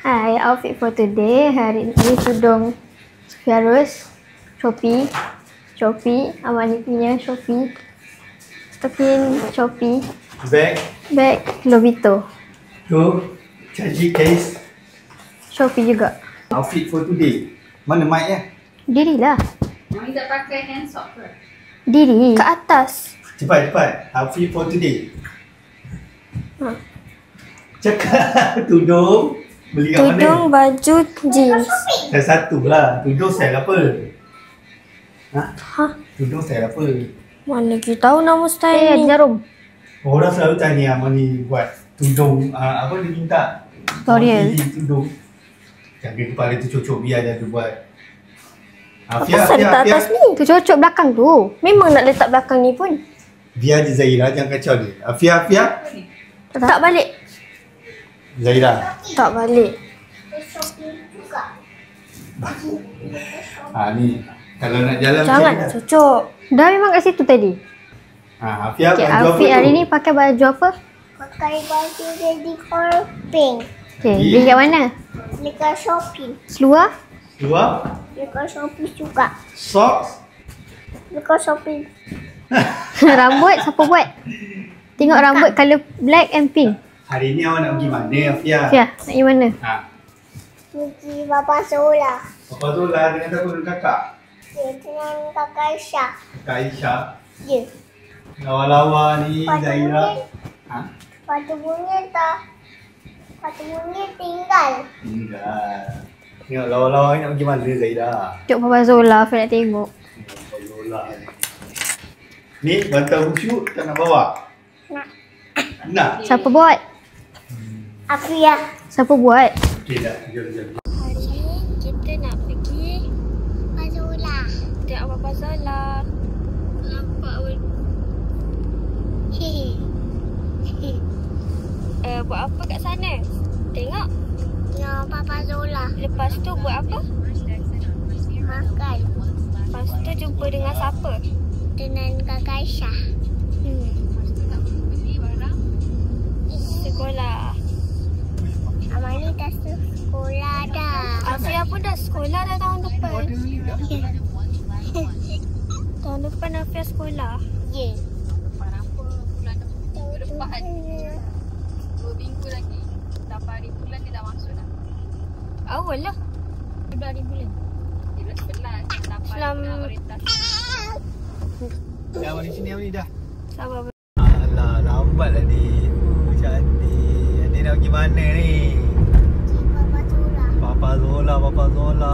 Hai, outfit for today. Hari ini tudung Fiarus, Shopee, Amani punya Shopee, stocking Shopee, bag Lovito, charging case Shopee juga. Outfit for today. Mana mic ya? Dirilah. Mami tak pakai hand sock ke? Diri ke atas. Cepat. Outfit for today. Cakap tudung. Beli kat mana? Tudung, baju, jeans. Saya satu lah. Tudung style apa? Ha? Tudung style apa? Mana kita tahu nama style ni? Jarum. Orang selalu tanya Mani buat tudung. Apa dia minta? Tutorial. Tudung. Jaga kepala tu cocok biar dia buat. Apa pasal letak atas ni? Tu cocok belakang tu. Memang nak letak belakang ni pun. Biar je Zahira, jangan kacau dia. Afia. Tak balik. Zahira. Tak balik. Ni. Kalau nak jalan Jangan macam ni cocok. Dah memang kat situ tadi. Afia, Okay, baju outfit apa hari tu? ni pakai baju apa? Pakai baju jadi color pink. Okay, beli kat mana? Dekat Shopee. Seluar? Luar. Dekat Shopee juga. Socks. Dekat Shopee. Rambut siapa buat? Tengok rambut colour black and pink. Hari ni awak nak pergi mana Afia? Fia, nak pergi mana? Pergi Bapa Zola. Papa Zola dengan siapa? Dengan kakak? Dengan kakak Aisyah. Kak Aisyah. Ya. Lawa-lawa ni Zahira. Patu bunyi tak? Patu bunyi tinggal. Tinggal. Tengok lawa-lawa ni nak pergi mana Zahira? Tengok Papa Zola, Fia nak tengok. Papa Zola ni bantal khusyuk tak nak bawa? Nak? Siapa buat? Afia. Siapa buat? Okey dah, jom. Hari ni kita nak pergi Bapa Zola. tengok Papa Zola. Nampak pun. Buat apa kat sana? Tengok. Ya, Bapa Zola. Lepas tu buat apa? Makan. Lepas tu jumpa dengan siapa? Dengan kakak Aisyah. Sekolah. Amani dah sekolah dah. Afia pun dah sekolah dah tahun depan. Tahun depan Afia sekolah. Ya. Depan 2 minggu lagi. 8 hari bulan dia dah masuk dah. Awal lah. 2 hari bulan. 11, 8 Selamat. orientasi. Dah mari sini ni dah. Sabar. Alah, lambatlah ni. Cantik. Ni nak pergi mana ni? Bapa Zola. Papa Zola.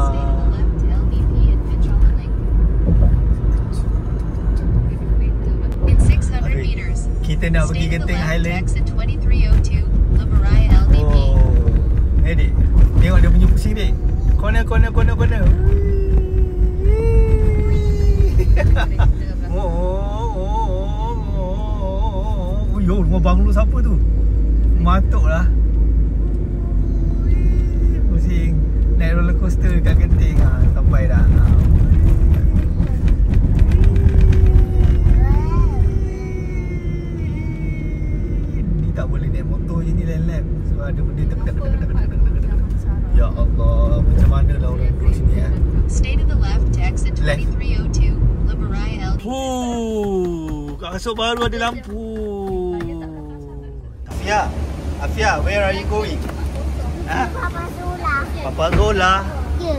In 600 meters, Kita nak pergi stay to the Genting left, Highland. exit 2302, Lebarai LDP. Dik. Tengok dia punya pusing dik. Corner. Yo, rumah banglo siapa tu? Matuk lah. Pusing. Naik roller coaster kat Genting. Sampai dah. Ni tak boleh naik motor je ni lap. Sebab ada benda tak. Ya Allah, macam mana lah orang duduk sini Stay to the left to exit Left. 2302, Lebarai LDP. Kat kasut baru ada lampu. Afia, where are you going? Bapa Zola. Papa Zola. Ya.